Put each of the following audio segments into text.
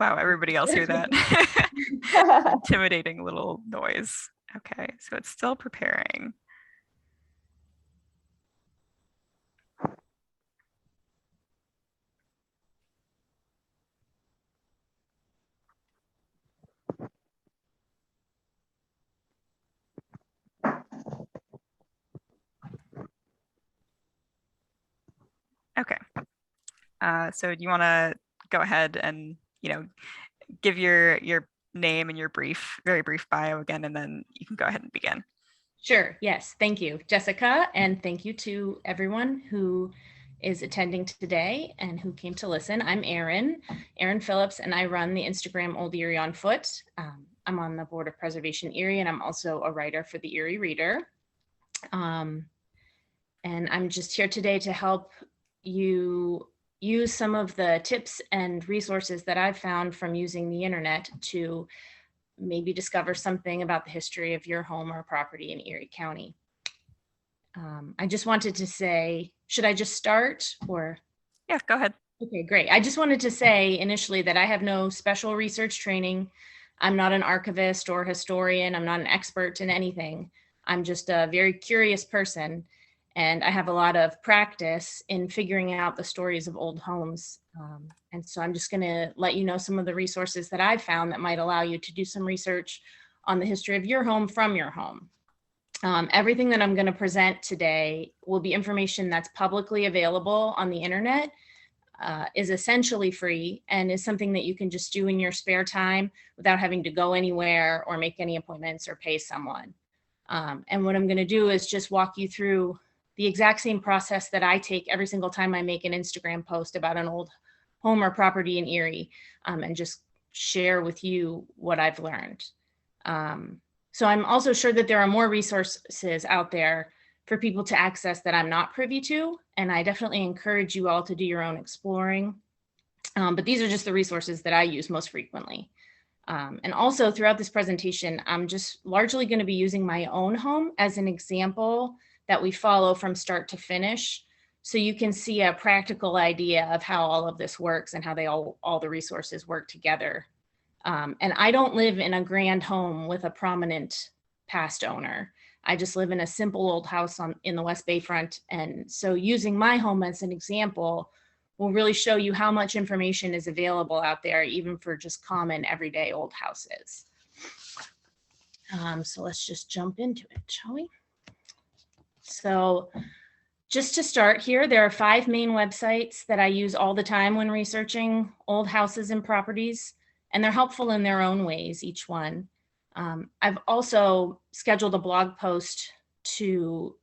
Wow, everybody else hear that? Intimidating little noise. Okay, so it's still preparing. Okay, so do you want to go ahead and, give your name and your very brief bio again, and then you can go ahead and begin. Sure. Yes. Thank you, Jessica. And thank you to everyone who is attending today and who came to listen. I'm Erin Phillips, and I run the Instagram Old Erie On Foot. I'm on the Board of Preservation Erie, and I'm also a writer for the Erie Reader. And I'm just here today to help you use some of the tips and resources that I've found from using the internet to maybe discover something about the history of your home or property in Erie County. I just wanted to say, should I just start or? Yeah, go ahead. Okay, great. I just wanted to say initially that I have no special research training. I'm not an archivist or historian. I'm not an expert in anything. I'm just a very curious person, and I have a lot of practice in figuring out the stories of old homes. And so I'm just going to let you know some of the resources that I've found that might allow you to do some research on the history of your home from your home. Everything that I'm going to present today will be information that's publicly available on the internet, is essentially free, and is something that you can just do in your spare time without having to go anywhere or make any appointments or pay someone. And what I'm going to do is just walk you through the exact same process that I take every single time I make an Instagram post about an old home or property in Erie, and just share with you what I've learned. So I'm also sure that there are more resources out there for people to access that I'm not privy to, and I definitely encourage you all to do your own exploring. But these are just the resources that I use most frequently. And also throughout this presentation, I'm just largely going to be using my own home as an example that we follow from start to finish, so you can see a practical idea of how all of this works and how they all the resources work together. And I don't live in a grand home with a prominent past owner. I just live in a simple old house in the West Bayfront. And so using my home as an example will really show you how much information is available out there, even for just common everyday old houses. So let's just jump into it, shall we? So just to start here, there are 5 main websites that I use all the time when researching old houses and properties, and they're helpful in their own ways, each one. I've also scheduled a blog post to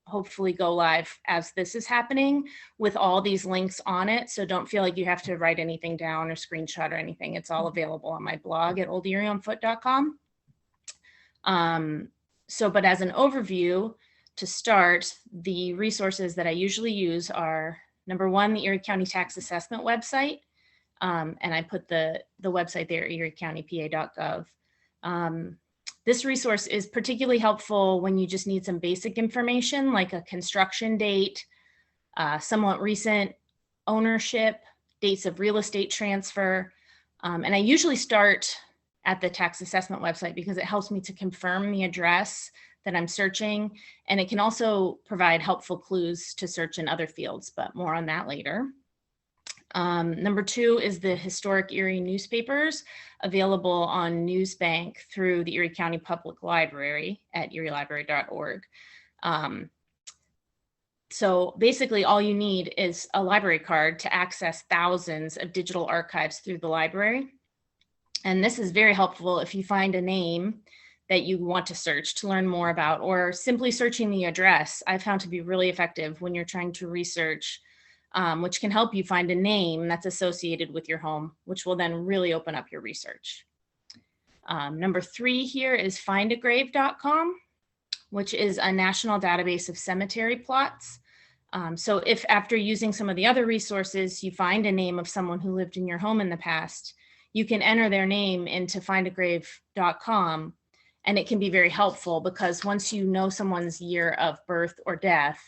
hopefully go live as this is happening with all these links on it. So don't feel like you have to write anything down or screenshot or anything. It's all available on my blog at olderieonfoot.com. But as an overview, to start, the resources that I usually use are, number 1, the Erie County Tax Assessment website. And I put the website there, eriecountypa.gov. This resource is particularly helpful when you just need some basic information like a construction date, somewhat recent ownership, dates of real estate transfer. And I usually start at the tax assessment website because it helps me to confirm the address that I'm searching. And it can also provide helpful clues to search in other fields, but more on that later. Number 2 is the historic Erie newspapers, available on Newsbank through the Erie County Public Library at erielibrary.org. So basically all you need is a library card to access thousands of digital archives through the library. And this is very helpful if you find a name that you want to search to learn more about, or simply searching the address I found to be really effective when you're trying to research, which can help you find a name that's associated with your home, which will then really open up your research. Number 3 here is findagrave.com, which is a national database of cemetery plots. So if after using some of the other resources, you find a name of someone who lived in your home in the past, you can enter their name into findagrave.com. And it can be very helpful because once you know someone's year of birth or death,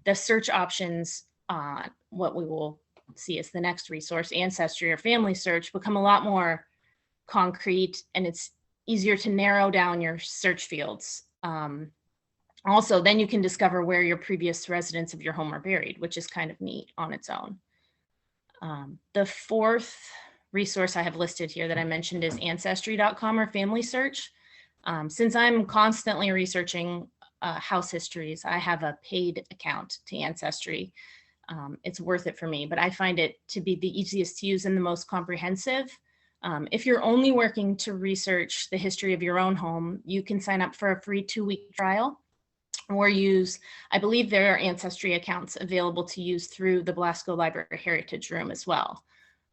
the search options, what we will see as the next resource, Ancestry or Family Search, become a lot more concrete, and it's easier to narrow down your search fields. Also, then you can discover where your previous residents of your home are buried, which is kind of neat on its own. The fourth resource I have listed here that I mentioned is Ancestry.com or Family Search. Since I'm constantly researching house histories, I have a paid account to Ancestry. It's worth it for me, but I find it to be the easiest to use and the most comprehensive. If you're only working to research the history of your own home, you can sign up for a free 2-week trial or use, I believe there are Ancestry accounts available to use through the Blasco Library Heritage Room as well.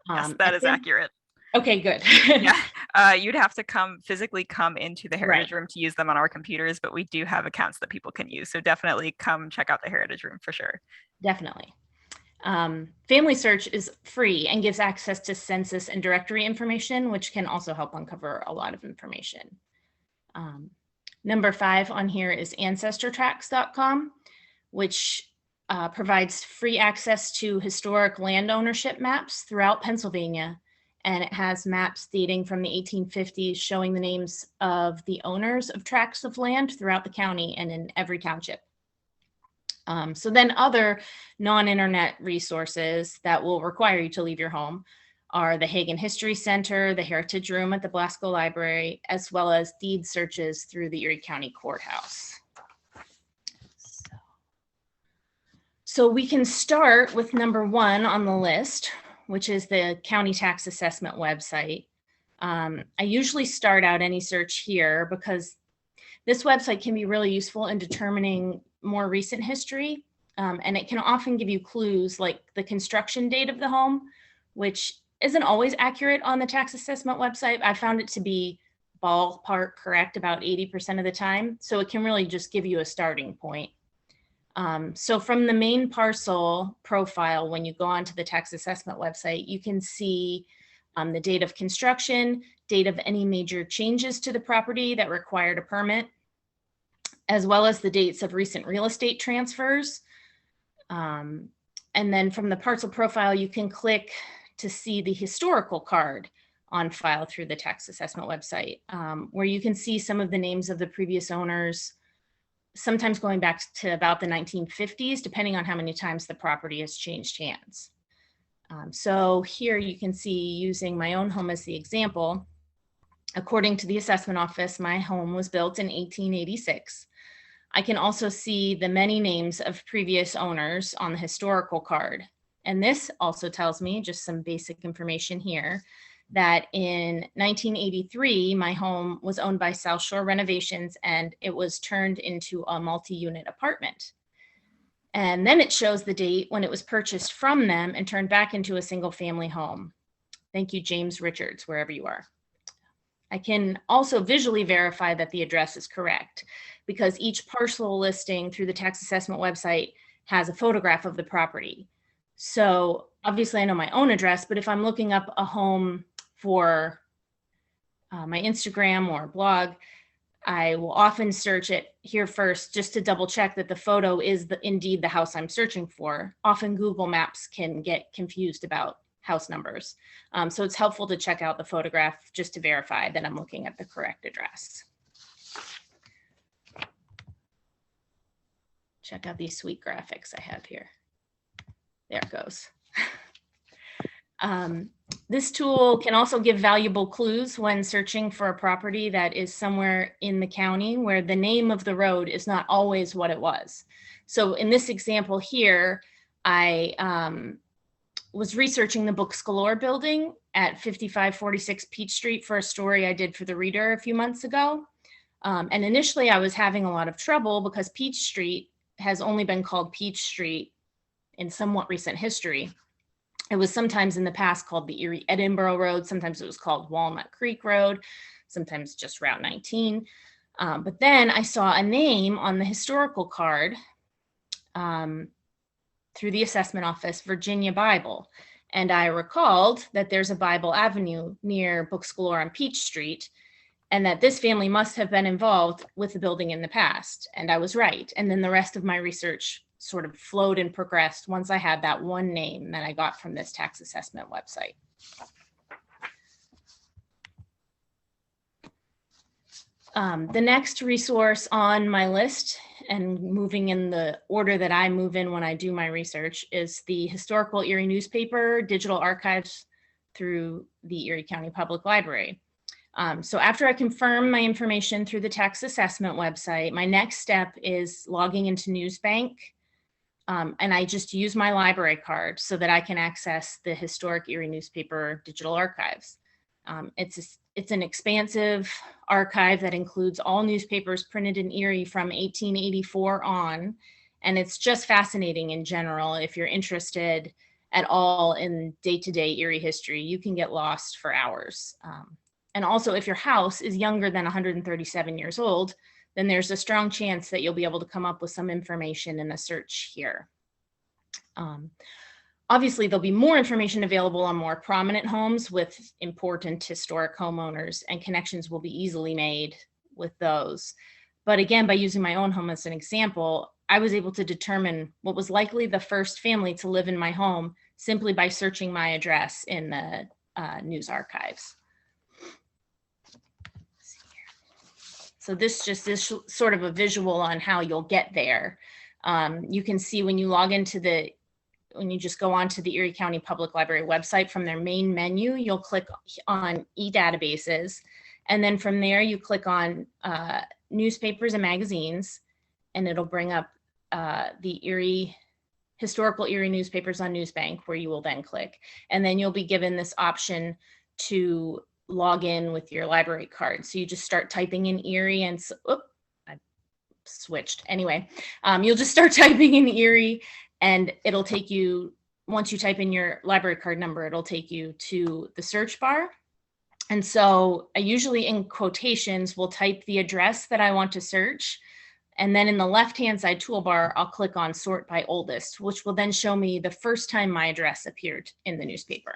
Yes, that is accurate. Okay, good. Yeah, you'd have to physically come into the Heritage Right. Room to use them on our computers, but we do have accounts that people can use. So definitely come check out the Heritage Room for sure. Definitely. Family Search is free and gives access to census and directory information, which can also help uncover a lot of information. Number 5 on here is ancestortracks.com, which provides free access to historic land ownership maps throughout Pennsylvania. And it has maps dating from the 1850s showing the names of the owners of tracts of land throughout the county and in every township. So then other non-internet resources that will require you to leave your home are the Hagen History Center, the Heritage Room at the Blasco Library, as well as deed searches through the Erie County Courthouse. So we can start with number 1 on the list, which is the county tax assessment website. I usually start out any search here because this website can be really useful in determining more recent history, and it can often give you clues like the construction date of the home, which isn't always accurate on the tax assessment website. I found it to be ballpark correct about 80% of the time, so it can really just give you a starting point. So from the main parcel profile, when you go onto the tax assessment website, you can see the date of construction, date of any major changes to the property that required a permit, as well as the dates of recent real estate transfers. And then from the parcel profile, you can click to see the historical card on file through the tax assessment website, where you can see some of the names of the previous owners, sometimes going back to about the 1950s, depending on how many times the property has changed hands. So here you can see, using my own home as the example, according to the assessment office, my home was built in 1886. I can also see the many names of previous owners on the historical card. And this also tells me, just some basic information here, that in 1983, my home was owned by South Shore Renovations and it was turned into a multi-unit apartment. And then it shows the date when it was purchased from them and turned back into a single family home. Thank you, James Richards, wherever you are. I can also visually verify that the address is correct because each parcel listing through the tax assessment website has a photograph of the property. So obviously I know my own address, but if I'm looking up a home for my Instagram or blog, I will often search it here first just to double check that the photo is indeed the house I'm searching for. Often Google Maps can get confused about house numbers. So it's helpful to check out the photograph just to verify that I'm looking at the correct address. Check out these sweet graphics I have here. There it goes. This tool can also give valuable clues when searching for a property that is somewhere in the county where the name of the road is not always what it was. So in this example here, I was researching the Books Galore building at 5546 Peach Street for a story I did for the Reader a few months ago. And initially I was having a lot of trouble because Peach Street has only been called Peach Street in somewhat recent history. It was sometimes in the past called the Erie Edinburgh Road. Sometimes it was called Walnut Creek Road, sometimes just Route 19. But then I saw a name on the historical card through the assessment office, Virginia Bible. And I recalled that there's a Bible Avenue near Books Galore on Peach Street, and that this family must have been involved with the building in the past. And I was right. And then the rest of my research sort of flowed and progressed once I had that one name that I got from this tax assessment website. The next resource on my list, and moving in the order that I move in when I do my research, is the Historical Erie Newspaper Digital Archives through the Erie County Public Library. So after I confirm my information through the tax assessment website, my next step is logging into Newsbank. And I just use my library card so that I can access the Historic Erie Newspaper Digital Archives. It's an expansive archive that includes all newspapers printed in Erie from 1884 on. And it's just fascinating in general. If you're interested at all in day-to-day Erie history, you can get lost for hours. And also, if your house is younger than 137 years old, then there's a strong chance that you'll be able to come up with some information in a search here. Obviously, there'll be more information available on more prominent homes with important historic homeowners, and connections will be easily made with those. But again, by using my own home as an example, I was able to determine what was likely the first family to live in my home simply by searching my address in the news archives. So this just is sort of a visual on how you'll get there. You can see when you log into when you just go onto the Erie County Public Library website, from their main menu, you'll click on e-databases. And then from there, you click on newspapers and magazines, and it'll bring up the historical Erie newspapers on Newsbank, where you will then click. And then you'll be given this option to log in with your library card. So you just start typing in Erie and, I switched. Anyway, you'll just start typing in Erie, and it'll take you, once you type in your library card number, it'll take you to the search bar. And so I usually, in quotations, will type the address that I want to search. And then in the left-hand side toolbar, I'll click on sort by oldest, which will then show me the first time my address appeared in the newspaper.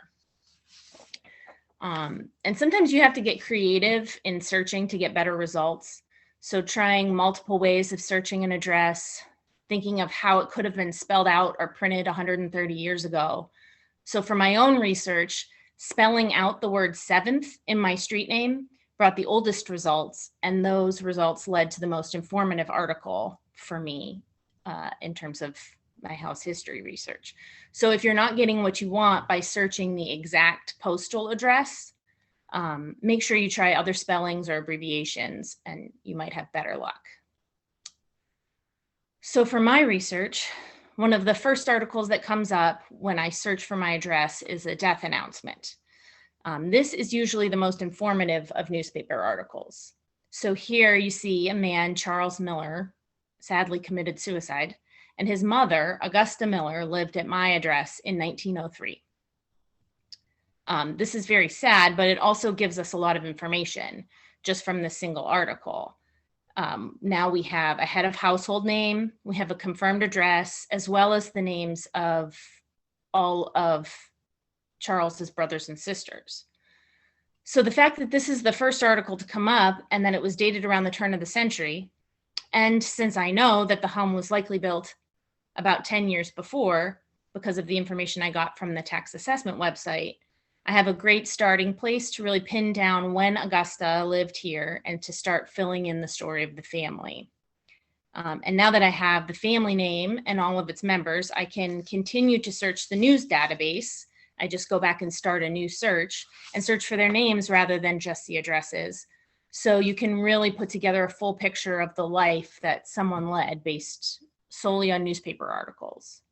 And sometimes you have to get creative in searching to get better results. So trying multiple ways of searching an address, thinking of how it could have been spelled out or printed 130 years ago. So for my own research, spelling out the word 7th in my street name brought the oldest results, and those results led to the most informative article for me in terms of my house history research. So if you're not getting what you want by searching the exact postal address, make sure you try other spellings or abbreviations, and you might have better luck. So for my research, one of the first articles that comes up when I search for my address is a death announcement. This is usually the most informative of newspaper articles. So here you see a man, Charles Miller, sadly committed suicide, and his mother, Augusta Miller, lived at my address in 1903. This is very sad, but it also gives us a lot of information just from this single article. Now we have a head of household name, we have a confirmed address, as well as the names of all of Charles's brothers and sisters. So the fact that this is the first article to come up and that it was dated around the turn of the century, and since I know that the home was likely built about 10 years before, because of the information I got from the tax assessment website, I have a great starting place to really pin down when Augusta lived here and to start filling in the story of the family. And now that I have the family name and all of its members, I can continue to search the news database. I just go back and start a new search and search for their names rather than just the addresses. So you can really put together a full picture of the life that someone led based solely on newspaper articles.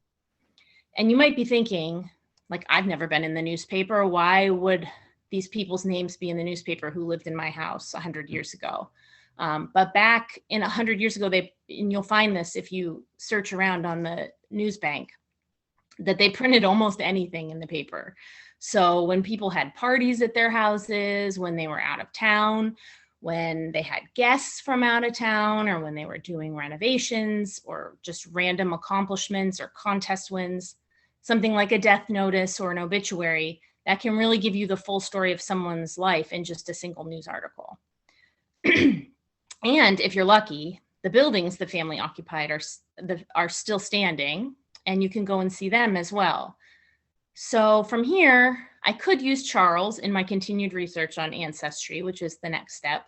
And you might be thinking, like, I've never been in the newspaper. Why would these people's names be in the newspaper who lived in my house 100 years ago? But back in 100 years ago, and you'll find this if you search around on the Newsbank, that they printed almost anything in the paper. So when people had parties at their houses, when they were out of town, when they had guests from out of town, or when they were doing renovations or just random accomplishments or contest wins, something like a death notice or an obituary, that can really give you the full story of someone's life in just a single news article. And if you're lucky, the buildings the family occupied are still standing, and you can go and see them as well. So from here, I could use Charles in my continued research on ancestry, which is the next step.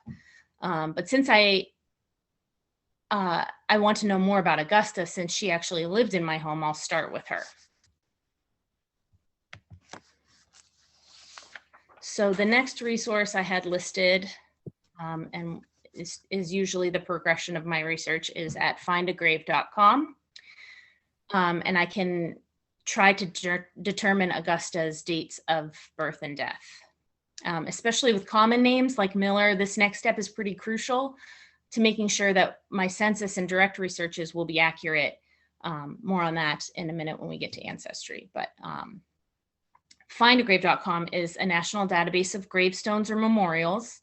But since I want to know more about Augusta, since she actually lived in my home, I'll start with her. So the next resource I had listed, and is usually the progression of my research, is at findagrave.com. And I can try to determine Augusta's dates of birth and death. Especially with common names like Miller, this next step is pretty crucial to making sure that my census and direct researches will be accurate. More on that in a minute when we get to ancestry. But findagrave.com is a national database of gravestones or memorials.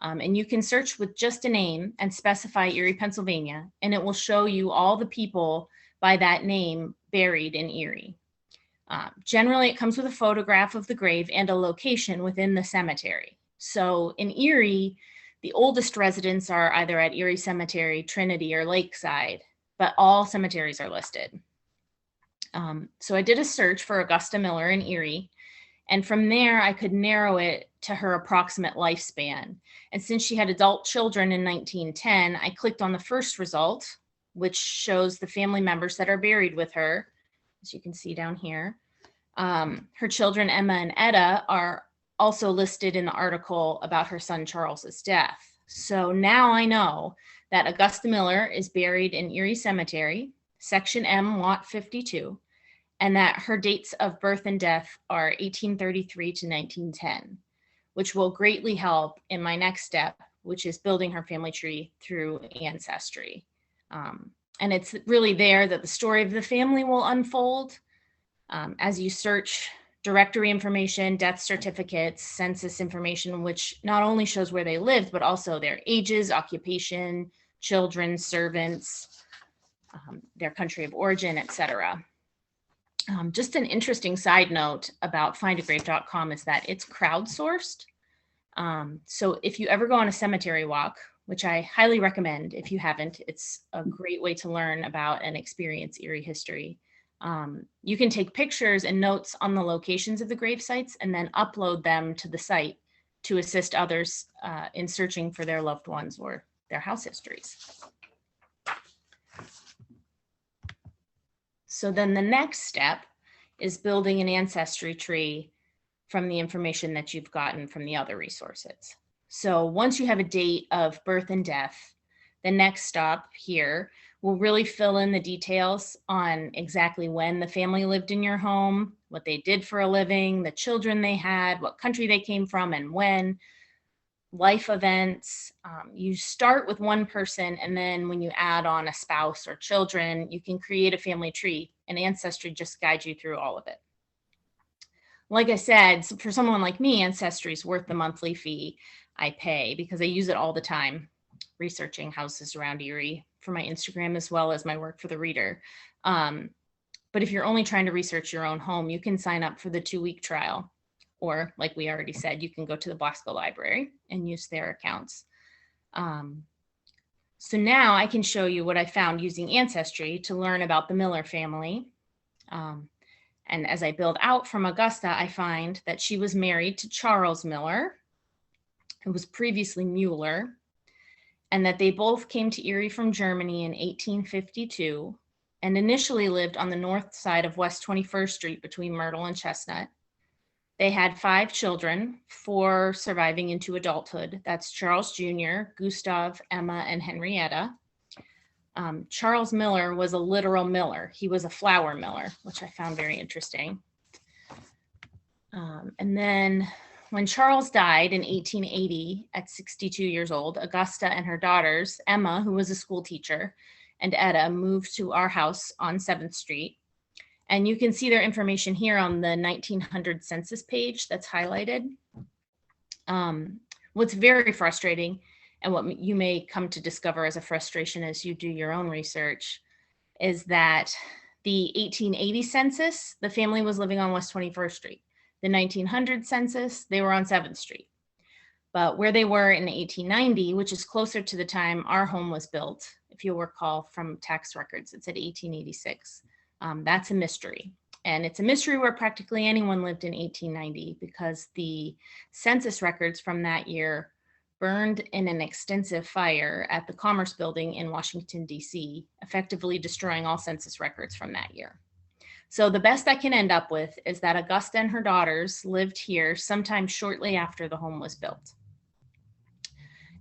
And you can search with just a name and specify Erie, Pennsylvania, and it will show you all the people by that name buried in Erie. Generally, it comes with a photograph of the grave and a location within the cemetery. So in Erie, the oldest residents are either at Erie Cemetery, Trinity, or Lakeside, but all cemeteries are listed. So I did a search for Augusta Miller in Erie, and from there I could narrow it to her approximate lifespan. And since she had adult children in 1910, I clicked on the first result, which shows the family members that are buried with her, as you can see down here. Her children, Emma and Etta, are also listed in the article about her son Charles's death. So now I know that Augusta Miller is buried in Erie Cemetery, Section M, Lot 52, and that her dates of birth and death are 1833 to 1910, which will greatly help in my next step, which is building her family tree through ancestry. And it's really there that the story of the family will unfold as you search directory information, death certificates, census information, which not only shows where they lived, but also their ages, occupation, children, servants, their country of origin, etc. Just an interesting side note about findagrave.com is that it's crowdsourced. So if you ever go on a cemetery walk, which I highly recommend if you haven't, it's a great way to learn about and experience Erie history. You can take pictures and notes on the locations of the grave sites and then upload them to the site to assist others in searching for their loved ones or their house histories. So then the next step is building an ancestry tree from the information that you've gotten from the other resources. So once you have a date of birth and death, the next stop here will really fill in the details on exactly when the family lived in your home, what they did for a living, the children they had, what country they came from and when, life events. You start with one person, and then when you add on a spouse or children, you can create a family tree, and Ancestry just guides you through all of it. Like I said, for someone like me, Ancestry is worth the monthly fee I pay because I use it all the time, researching houses around Erie for my Instagram as well as my work for the Reader. But if you're only trying to research your own home, you can sign up for the 2-week trial. Or like we already said, you can go to the Blasco Library and use their accounts. So now I can show you what I found using Ancestry to learn about the Miller family. And as I build out from Augusta, I find that she was married to Charles Miller, who was previously Mueller, and that they both came to Erie from Germany in 1852 and initially lived on the north side of West 21st Street between Myrtle and Chestnut. They had 5 children, 4 surviving into adulthood. That's Charles Jr., Gustav, Emma, and Henrietta. Charles Miller was a literal miller. He was a flour miller, which I found very interesting. And then when Charles died in 1880 at 62 years old, Augusta and her daughters, Emma, who was a school teacher, and Etta moved to our house on 7th Street. And you can see their information here on the 1900 census page that's highlighted. What's very frustrating, and what you may come to discover as a frustration as you do your own research, is that the 1880 census, the family was living on West 21st Street. The 1900 census, they were on 7th Street. But where they were in 1890, which is closer to the time our home was built, if you'll recall from tax records, it said 1886. That's a mystery. And it's a mystery where practically anyone lived in 1890 because the census records from that year burned in an extensive fire at the Commerce Building in Washington, D.C., effectively destroying all census records from that year. So the best I can end up with is that Augusta and her daughters lived here sometime shortly after the home was built.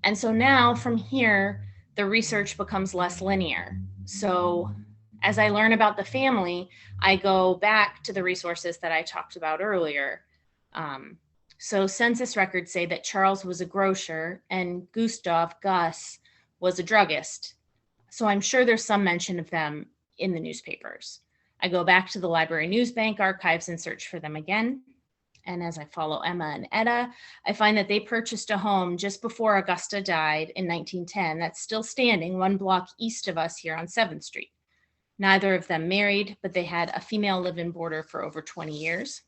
And so now from here, the research becomes less linear. So as I learn about the family, I go back to the resources that I talked about earlier. So census records say that Charles was a grocer and Gustav, Gus, was a druggist. So I'm sure there's some mention of them in the newspapers. I go back to the library news bank archives and search for them again. And as I follow Emma and Etta, I find that they purchased a home just before Augusta died in 1910 that's still standing 1 block east of us here on 7th Street. Neither of them married, but they had a female live-in boarder for over 20 years.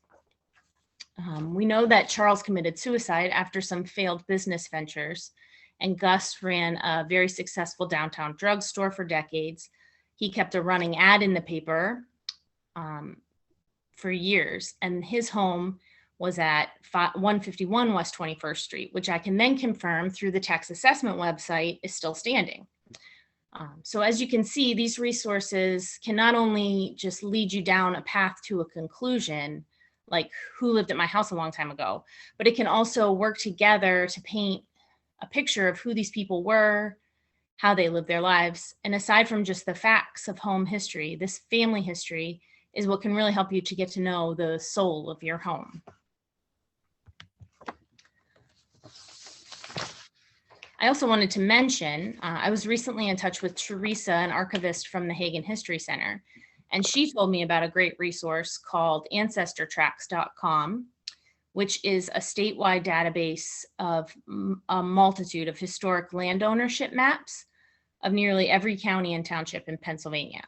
We know that Charles committed suicide after some failed business ventures, and Gus ran a very successful downtown drugstore for decades. He kept a running ad in the paper for years, and his home was at 151 West 21st Street, which I can then confirm through the tax assessment website is still standing. So as you can see, these resources can not only just lead you down a path to a conclusion, like who lived at my house a long time ago, but it can also work together to paint a picture of who these people were, how they lived their lives. And aside from just the facts of home history, this family history is what can really help you to get to know the soul of your home. I also wanted to mention, I was recently in touch with Teresa, an archivist from the Hagen History Center, and she told me about a great resource called ancestortracks.com, which is a statewide database of a multitude of historic land ownership maps of nearly every county and township in Pennsylvania.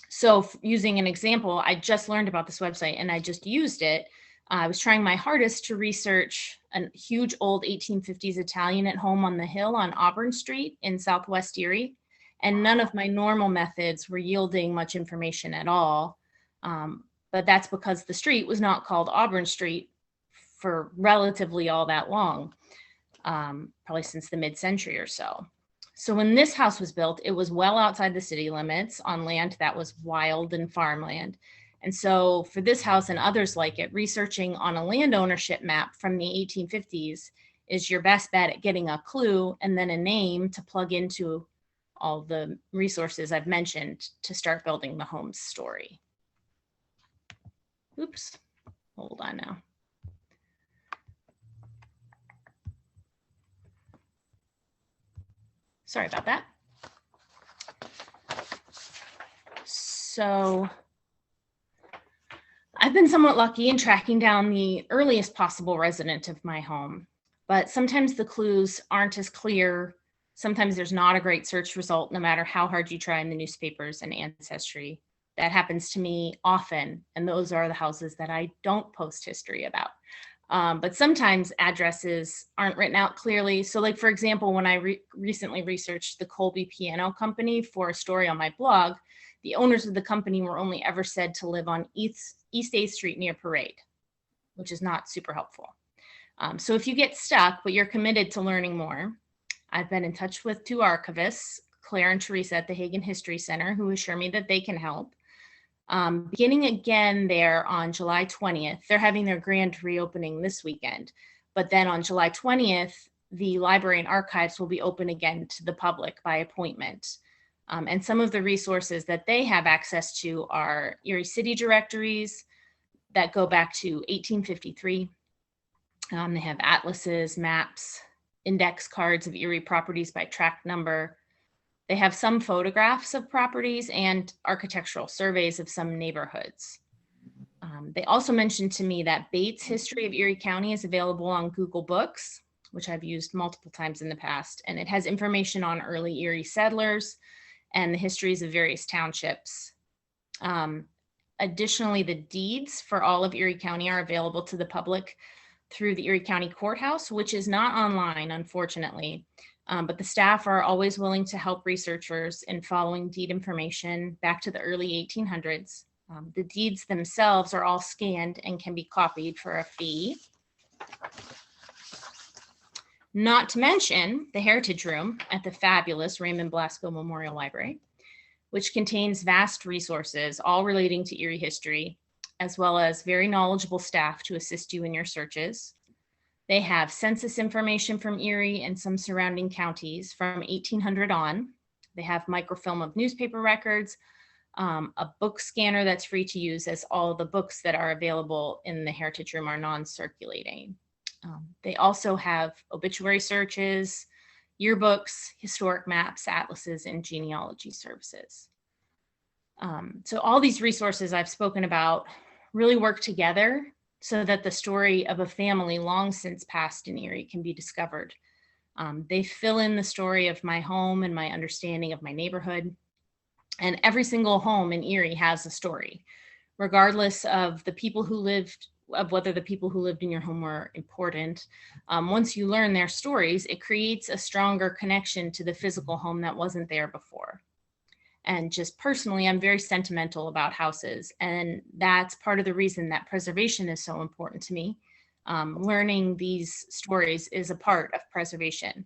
So using an example, I just learned about this website and I just used it. I was trying my hardest to research a huge old 1850s Italian at home on the hill on Auburn Street in Southwest Erie. And none of my normal methods were yielding much information at all. But that's because the street was not called Auburn Street for relatively all that long, probably since the mid-century or so. So when this house was built, it was well outside the city limits on land that was wild and farmland. And so for this house and others like it, researching on a land ownership map from the 1850s is your best bet at getting a clue and then a name to plug into all the resources I've mentioned to start building the home's story. Oops, hold on now. Sorry about that. So I've been somewhat lucky in tracking down the earliest possible resident of my home, but sometimes the clues aren't as clear. Sometimes there's not a great search result, no matter how hard you try in the newspapers and Ancestry. That happens to me often, and those are the houses that I don't post history about. But sometimes addresses aren't written out clearly. So like, for example, when I recently researched the Colby Piano Company for a story on my blog, the owners of the company were only ever said to live on East 8th Street near Parade, which is not super helpful. So if you get stuck, but you're committed to learning more, I've been in touch with 2 archivists, Claire and Teresa at the Hagen History Center, who assure me that they can help. Beginning again there on July 20th, they're having their grand reopening this weekend, but then on July 20th, the library and archives will be open again to the public by appointment. And some of the resources that they have access to are Erie City directories that go back to 1853. They have atlases, maps, index cards of Erie properties by tract number. They have some photographs of properties and architectural surveys of some neighborhoods. They also mentioned to me that Bates' History of Erie County is available on Google Books, which I've used multiple times in the past, and it has information on early Erie settlers and the histories of various townships. Additionally, the deeds for all of Erie County are available to the public through the Erie County Courthouse, which is not online, unfortunately. But the staff are always willing to help researchers in following deed information back to the early 1800s. The deeds themselves are all scanned and can be copied for a fee. Not to mention the Heritage Room at the fabulous Raymond Blasco Memorial Library, which contains vast resources, all relating to Erie history, as well as very knowledgeable staff to assist you in your searches. They have census information from Erie and some surrounding counties from 1800 on. They have microfilm of newspaper records, a book scanner that's free to use, as all the books that are available in the Heritage Room are non-circulating. They also have obituary searches, yearbooks, historic maps, atlases, and genealogy services. So all these resources I've spoken about really work together so that the story of a family long since passed in Erie can be discovered. They fill in the story of my home and my understanding of my neighborhood. And every single home in Erie has a story, regardless of the people who lived, of whether the people who lived in your home were important. Once you learn their stories, it creates a stronger connection to the physical home that wasn't there before. And just personally, I'm very sentimental about houses. And that's part of the reason that preservation is so important to me. Learning these stories is a part of preservation,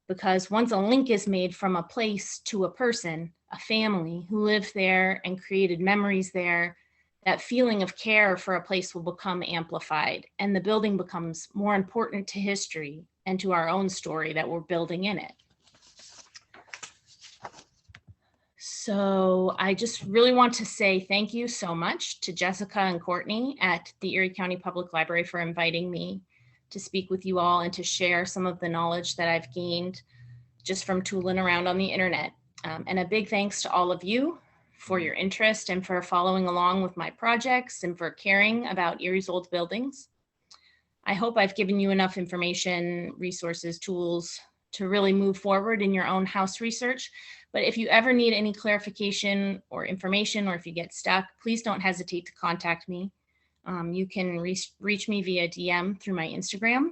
because once a link is made from a place to a person, a family who lived there and created memories there, that feeling of care for a place will become amplified, and the building becomes more important to history and to our own story that we're building in it. So I just really want to say thank you so much to Jessica and Courtney at the Erie County Public Library for inviting me to speak with you all and to share some of the knowledge that I've gained just from tooling around on the internet. And a big thanks to all of you for your interest and for following along with my projects and for caring about Erie's old buildings. I hope I've given you enough information, resources, tools to really move forward in your own house research. But if you ever need any clarification or information, or if you get stuck, please don't hesitate to contact me. You can reach me via DM through my Instagram.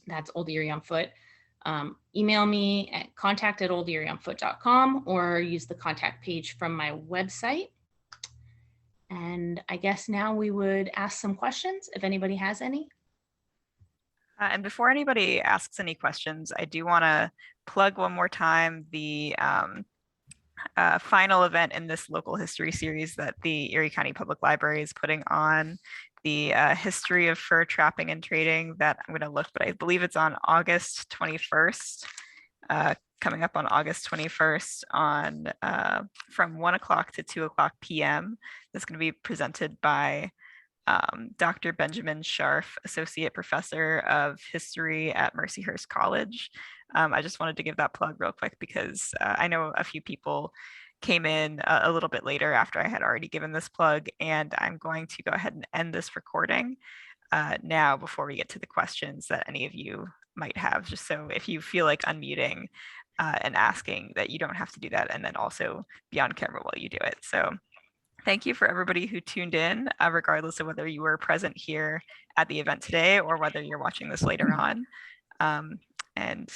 That's Old Erie On Foot. Email me at contact@olderieonfoot.com or use the contact page from my website. And I guess now we would ask some questions if anybody has any. And before anybody asks any questions, I do want to plug one more time the final event in this local history series that the Erie County Public Library is putting on, the history of fur trapping and trading, that I'm going to look, but I believe it's on August 21st, coming up on August 21st on from 1 o'clock to 2 o'clock p.m. This is going to be presented by Dr. Benjamin Scharf, Associate Professor of History at Mercyhurst College. I just wanted to give that plug real quick because I know a few people came in a little bit later after I had already given this plug, and I'm going to go ahead and end this recording now before we get to the questions that any of you might have, just so if you feel like unmuting and asking, that you don't have to do that, and then also be on camera while you do it. So thank you for everybody who tuned in, regardless of whether you were present here at the event today or whether you're watching this later on. And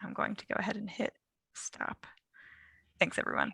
I'm going to go ahead and hit stop. Thanks, everyone.